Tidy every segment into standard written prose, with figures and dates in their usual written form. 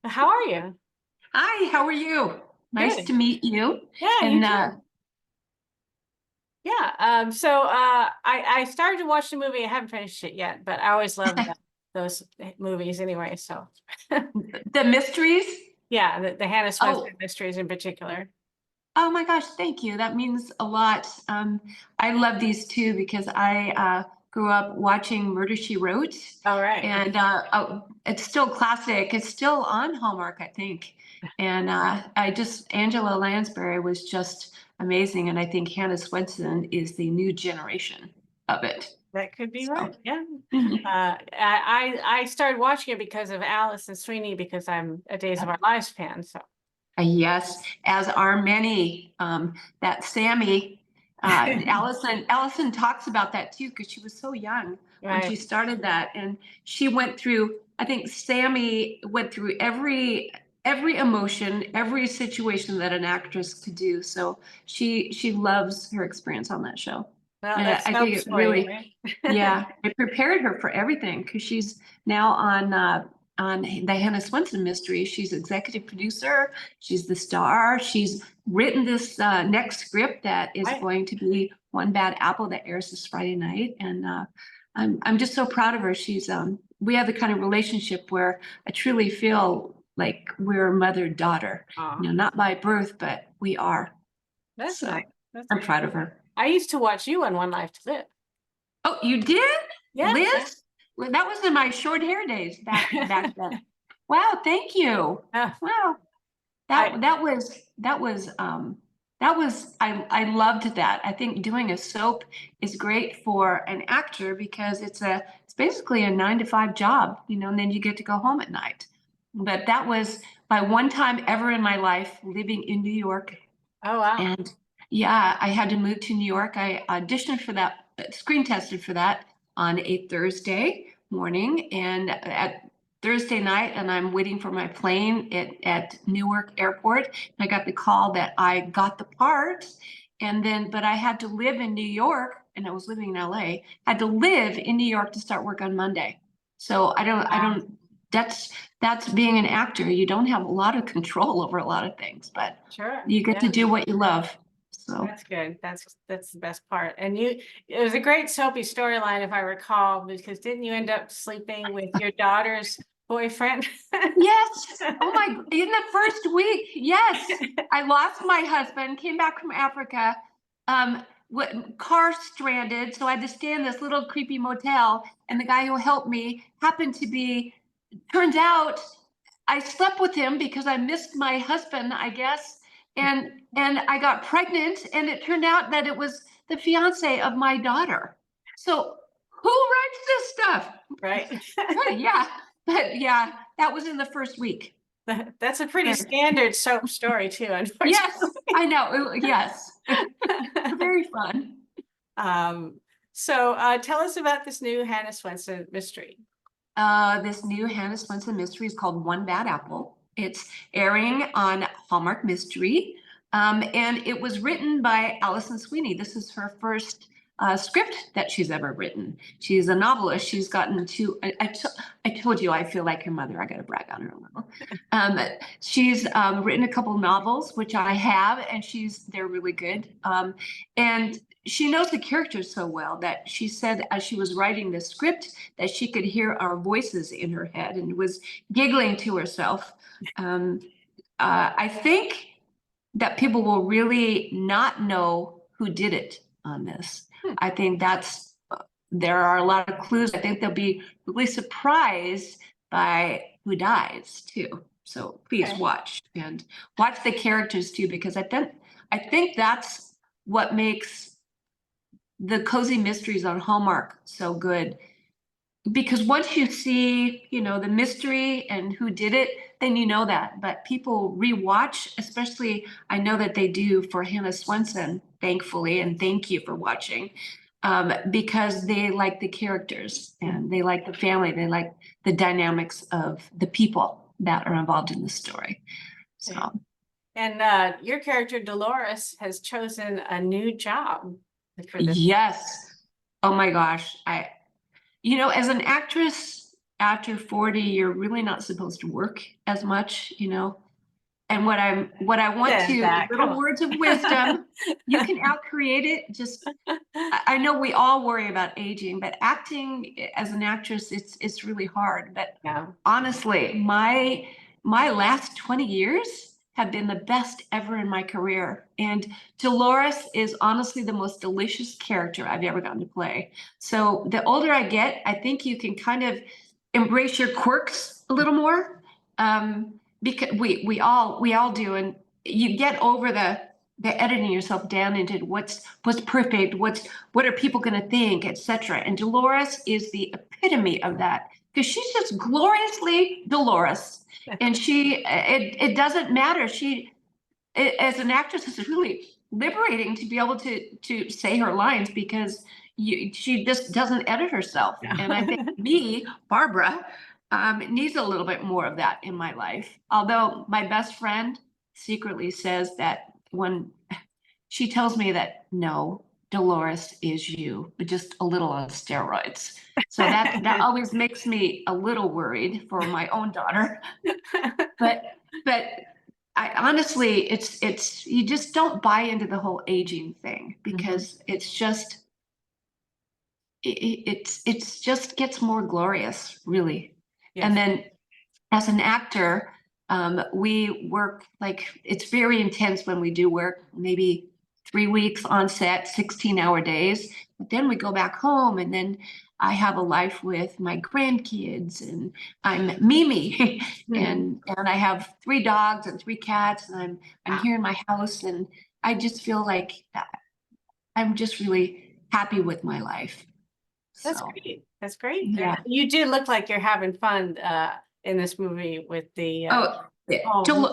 How are you? Hi, how are you? Nice Good. to meet you. Yeah, you And too. Yeah. I started to watch the movie. I haven't finished it yet, but I always love those movies anyway. So the mysteries. yeah, the Hannah Swensen Oh, mysteries in particular. oh my gosh, thank you. That means a lot. I love these too because I grew up watching Murder, She Wrote, All right. and it's still classic. It's still on Hallmark, I think. And Angela Lansbury was just amazing. And I think Hannah Swensen is the new generation of it. That could be So. right. Yeah. Mhm. I started watching it because of Alice and Sweeney because I'm a Days of Our Lives fan. So Yes, as are many. That Sammy, Allison talks about that too because she was so young when right. she started that, and she went through. I think Sammy went through every emotion, every situation that an actress could do. So she loves her experience on that show, Well, and that I think helps it for you, really, right? yeah, it prepared her for everything because she's now on the Hannah Swensen mystery. She's executive producer. She's the star. She's written this next script that is Right. going to be One Bad Apple that airs this Friday night, and I'm just so proud of her. We have the kind of relationship where I truly feel like we're mother-daughter. Aw, Not by birth, but we are. that's nice. So That's I'm nice. proud of her. I used to watch you on One Life to Live. Oh, you did, Yeah. Liz? Well, that was in my short hair days back then. Wow, thank you. Yeah. Wow. I I loved that. I think doing a soap is great for an actor because it's basically a 9 to 5 job, and then you get to go home at night. But that was my one time ever in my life living in New York. oh wow. And yeah, I had to move to New York. I auditioned for that, screen tested for that on a Thursday morning and at Thursday night, and I'm waiting for my plane at Newark Airport. And I got the call that I got the part. But I had to live in New York, and I was living in LA, had to live in New York to start work on Monday. So I Wow. don't, that's being an actor. You don't have a lot of control over a lot of things, but Sure. you get to Yeah. do what you love. So That's good. That's the best part. And it was a great soapy storyline, if I recall, because didn't you end up sleeping with your daughter's boyfriend? yes. Oh my, in the first week, yes. I lost my husband, came back from Africa, car stranded. So I had to stay in this little creepy motel. And the guy who helped me happened to be, turns out I slept with him because I missed my husband, I guess. And I got pregnant, and it turned out that it was the fiance of my daughter. So who writes this stuff? Right. Yeah, but yeah, that was in the first week. That's a pretty Very, standard soap story too, yes, unfortunately. I know. Yes, very fun. Um, Tell us about this new Hannah Swensen mystery. This new Hannah Swensen mystery is called One Bad Apple. It's airing on Hallmark Mystery, and it was written by Allison Sweeney. This is her first script that she's ever written. She's a novelist. She's gotten to. I told you I feel like her mother. I got to brag on her a little. She's written a couple novels, which I have, and they're really good. And she knows the characters so well that she said as she was writing the script that she could hear our voices in her head and was giggling to herself. Um, I think that people will really not know who did it on this. Hmm. I think there are a lot of clues. I think they'll be really surprised by who dies too. So please Okay. watch and watch the characters too, because I think that's what makes the cozy mysteries on Hallmark so good, because once you see, the mystery and who did it, then you know that. But people rewatch, especially I know that they do for Hannah Swensen, thankfully, and thank you for watching, because they like the characters and they like the family, they like the dynamics of the people that are involved in the story. Okay. So And your character Dolores has chosen a new job for this. yes, oh my gosh, as an actress. after 40, you're really not supposed to work as much, you know. And what I want Says to, that, come little words of wisdom, you can outcreate it. Just, I know we all worry about aging, but acting as an actress, it's really hard. But Yeah. honestly, my last 20 years have been the best ever in my career. And Dolores is honestly the most delicious character I've ever gotten to play. So the older I get, I think you can kind of embrace your quirks a little more. Because we all do, and you get over the editing yourself down into what's perfect, what are people going to think, etc. And Dolores is the epitome of that, because she's just gloriously Dolores, and it doesn't matter. As an actress, it's really liberating to be able to say her lines, because she just doesn't edit herself. And I think me, Barbara, needs a little bit more of that in my life. Although my best friend secretly says that when she tells me that, no, Dolores is you, but just a little on steroids. So that always makes me a little worried for my own daughter. But I honestly, it's you just don't buy into the whole aging thing, because it's just it's just gets more glorious, really. Yes. And then as an actor, we work, like, it's very intense when we do work, maybe 3 weeks on set, 16-hour days. But then we go back home, and then I have a life with my grandkids, and I'm Mimi, and I have 3 dogs and 3 cats, and I'm here in my house, and I just feel like I'm just really happy with my life. That's So, great. That's great. yeah. You do look like you're having fun in this movie with the Oh,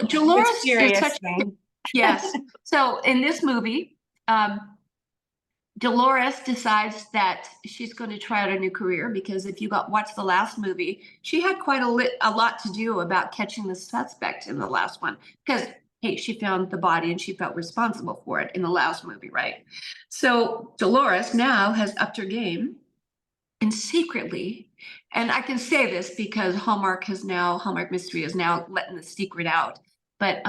Dolores is mysterious such thing. yes. So in this movie, Dolores decides that she's going to try out a new career, because if you watch the last movie, she had quite a lot to do about catching the suspect in the last one, because hey, she found the body and she felt responsible for it in the last movie, right? So Dolores now has upped her game, and secretly, and I can say this because Hallmark Mystery is now letting the secret out, but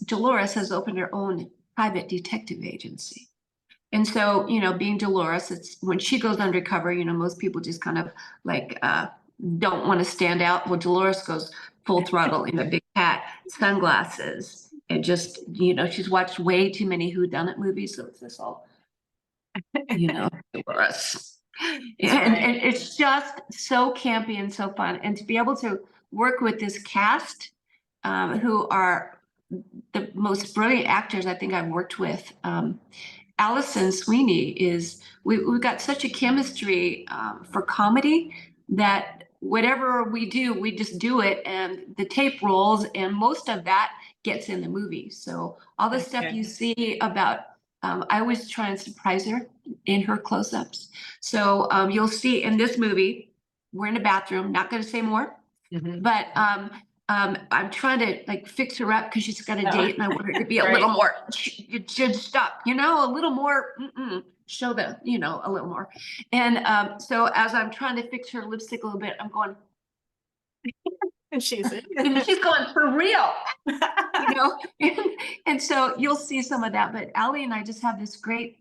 Dolores has opened her own private detective agency. And so, being Dolores, it's when she goes undercover, most people just kind of like don't want to stand out. Well, Dolores goes full throttle in a big hat, sunglasses, and just, she's watched way too many whodunit movies, so it's this all, Dolores. And it's just so campy and so fun. And to be able to work with this cast, who are the most brilliant actors I think I've worked with. Allison Sweeney we've got such a chemistry for comedy, that whatever we do, we just do it, and the tape rolls, and most of that gets in the movie. So all the stuff you see about, I always try and surprise her in her close-ups. So you'll see in this movie, we're in a bathroom, not going to say more, but I'm trying to like fix her up because she's got a date, and I want her to be a little more judged up, a little more, show them, a little more. And so as I'm trying to fix her lipstick a little bit, I'm going, and she's going, for real, and so you'll see some of that. But Allie and I just have this great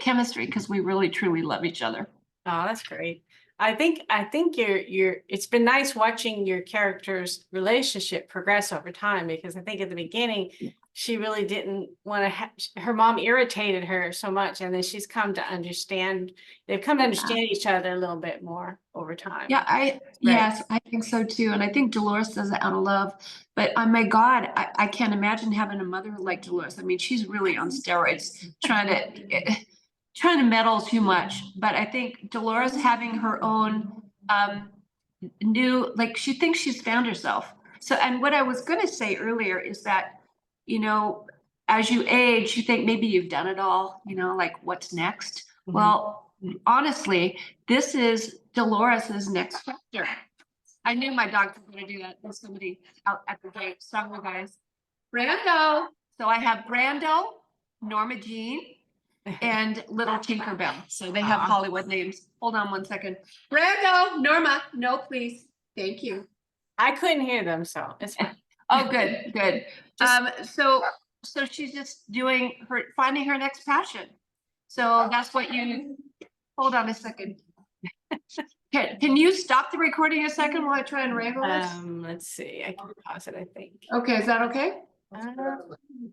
chemistry, because we really truly love each other. Oh, that's great. I think it's been nice watching your character's relationship progress over time, because I think at the beginning she really didn't want to her mom irritated her so much, and then they've come to understand each other a little bit more over time. Yeah, yes, I think so too. And I think Dolores does it out of love. But my God, I can't imagine having a mother like Dolores. I mean, she's really on steroids, trying to meddle too much. But I think Dolores having her own like, she thinks she's found herself. So, and what I was going to say earlier is that, as you age, you think maybe you've done it all, like what's next? Well, honestly, this is Dolores's next chapter. I knew my dog was going to do that. There's somebody out at the gate. Sorry, guys. Brando. So I have Brando, Norma Jean, and Little Tinkerbell. So they have Aw. Hollywood names. Hold on one second. Brando, Norma, no, please. Thank you. I couldn't hear them, so it's fine. Oh, good, good. Just- So she's just finding her next passion. So that's what hold on a second. Can you stop the recording a second while I try and wrangle this? Let's see, I can pause it, I think. Okay, is that okay?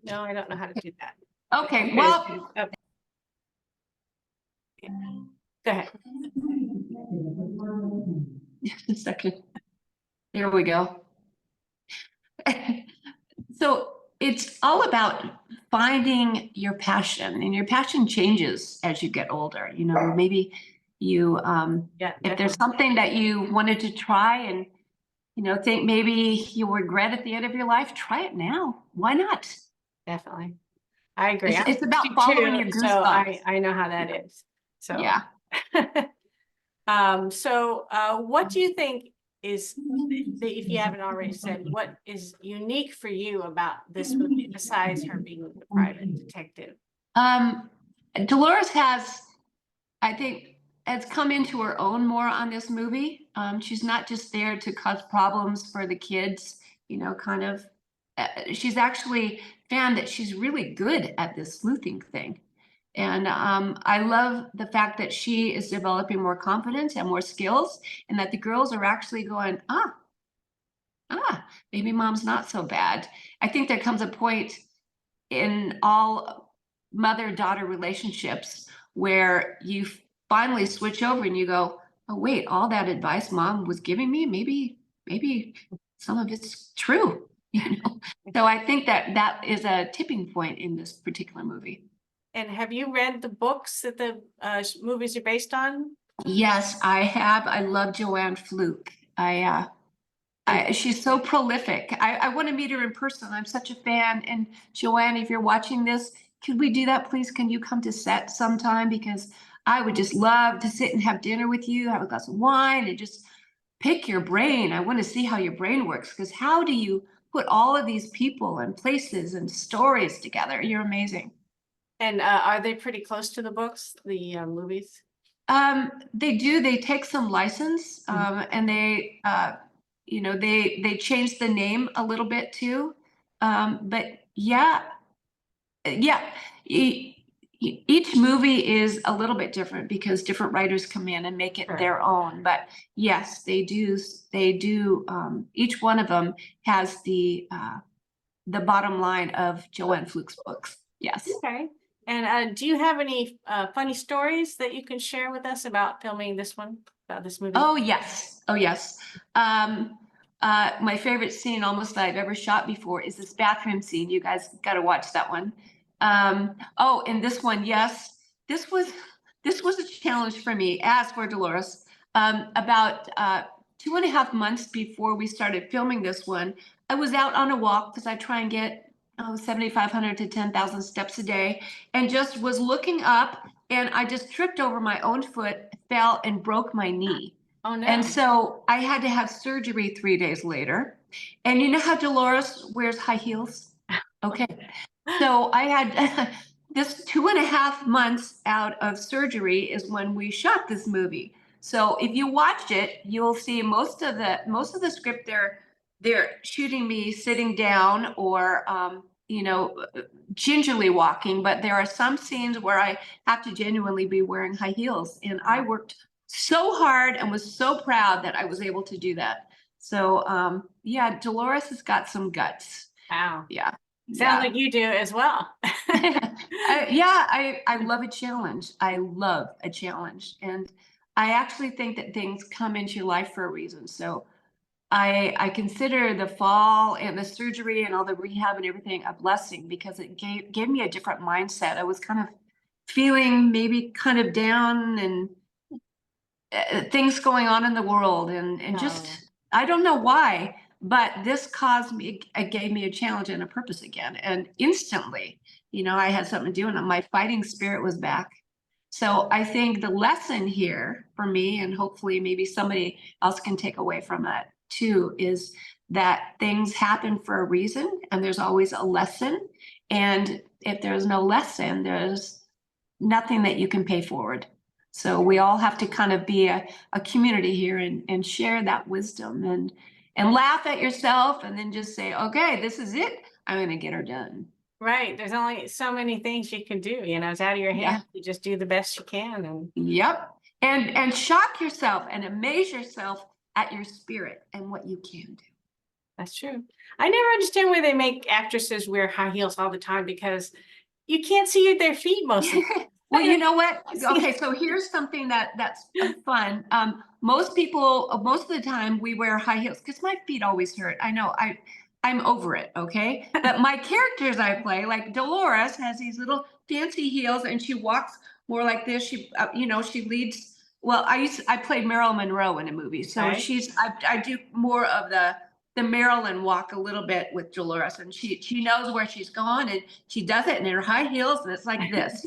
No, I don't know how to do that. Okay, well. Oh. Go ahead. A second. Here we go. So it's all about finding your passion, and your passion changes as you get older. You know, maybe you, Yeah, if there's something that you wanted to try and, you know, think maybe you regret at the end of your life, try it now. Why not? definitely. I agree. It's I'm about 62, following your so goosebumps. I know how that is. So Yeah. What do you think is, if you haven't already said, what is unique for you about this movie besides her being the private detective? Dolores I think, has come into her own more on this movie. She's not just there to cause problems for the kids, you know, kind of. She's actually found that she's really good at this sleuthing thing. And I love the fact that she is developing more confidence and more skills, and that the girls are actually going, maybe mom's not so bad. I think there comes a point in all mother-daughter relationships where you finally switch over and you go, oh wait, all that advice mom was giving me, maybe some of it's true, you know. So I think that is a tipping point in this particular movie. And have you read the books that the movies are based on? Yes, I have. I love Joanne Fluke. She's so prolific. I want to meet her in person. I'm such a fan. And Joanne, if you're watching this, could we do that, please? Can you come to set sometime? Because I would just love to sit and have dinner with you, have a glass of wine, and just pick your brain. I want to see how your brain works, because how do you put all of these people and places and stories together? You're amazing. And are they pretty close to the books, the movies? They do. They take some license, and they, you know, they change the name a little bit too. But yeah, yeah. Each movie is a little bit different because different writers come in and make it their own. But yes, they do. They do. Each one of them has the bottom line of Joanne Fluke's books. Yes. Okay. And do you have any funny stories that you can share with us about filming this one, about this movie? Oh, yes. Oh, yes. My favorite scene almost that I've ever shot before is this bathroom scene. You guys got to watch that one. Oh, and this one, yes. This was a challenge for me, as for Dolores. About 2.5 months before we started filming this one, I was out on a walk because I try and get 7,500 to 10,000 steps a day, and just was looking up, and I just tripped over my own foot, fell, and broke my knee. Oh no. And so I had to have surgery 3 days later. And you know how Dolores wears high heels? Okay. So I had this 2.5 months out of surgery is when we shot this movie. So if you watch it, you'll see most of the script they're shooting me sitting down or you know, gingerly walking, but there are some scenes where I have to genuinely be wearing high heels. And I worked so hard and was so proud that I was able to do that. So yeah, Dolores has got some guts. Wow. Yeah. Sounds like you do as well. I love a challenge. I love a challenge. And I actually think that things come into your life for a reason. So I consider the fall and the surgery and all the rehab and everything a blessing, because it gave me a different mindset. I was kind of feeling maybe kind of down, and things going on in the world, and just I don't know why, but this caused me, it gave me a challenge and a purpose again. And instantly, you know, I had something to do, and my fighting spirit was back. So I think the lesson here for me, and hopefully maybe somebody else can take away from it too, is that things happen for a reason, and there's always a lesson. And if there's no lesson, there's nothing that you can pay forward. So we all have to kind of be a community here and share that wisdom and laugh at yourself and then just say, okay, this is it. I'm going to get her done. Right. There's only so many things you can do, you know, it's out of your Yeah. hands. You just do the best you can. And Yep. And shock yourself and amaze yourself at your spirit and what you can do. that's true. I never understand why they make actresses wear high heels all the time, because you can't see their feet most of the time. Well, you know what? Okay, so here's something that's fun. Most people, most of the time, we wear high heels because my feet always hurt. I know. I'm over it. Okay, but my characters I play, like Dolores, has these little fancy heels, and she walks more like this. She, she leads. Well, I played Marilyn Monroe in a movie, so Right. I do more of the Marilyn walk a little bit with Dolores, and she knows where she's going, and she does it in her high heels, and it's like this,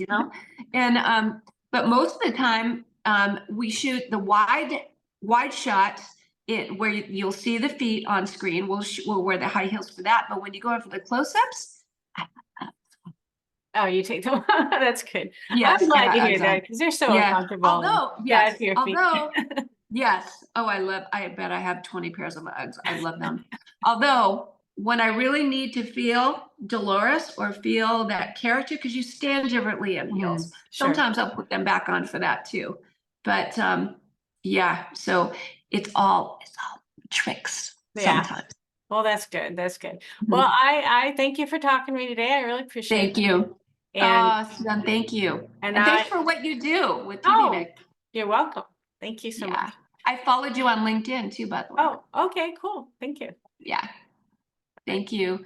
And but most of the time, we shoot the wide shots where you'll see the feet on screen. We'll wear the high heels for that, but when you go in for the close-ups, Oh, you take them. That's good. yes, I'm glad to yeah, hear that, because they're so yeah. uncomfortable. And bad for your feet. Yes. Oh, I bet I have 20 pairs of Uggs. I love them. Although, when I really need to feel Dolores or feel that character, because you stand differently in heels. Sure. Sometimes I'll put them back on for that too. But yeah, so it's all tricks Yeah. sometimes. Well, that's good. That's good. Mhm. Well, I thank you for talking to me today. I really appreciate Thank it. you. And Susan, thank you. and And thanks I for what you do with TV oh, Mag. you're welcome. Thank you so Yeah. much. I followed you on LinkedIn too, by the way. Oh, okay, cool. Thank you. Yeah. Thank you.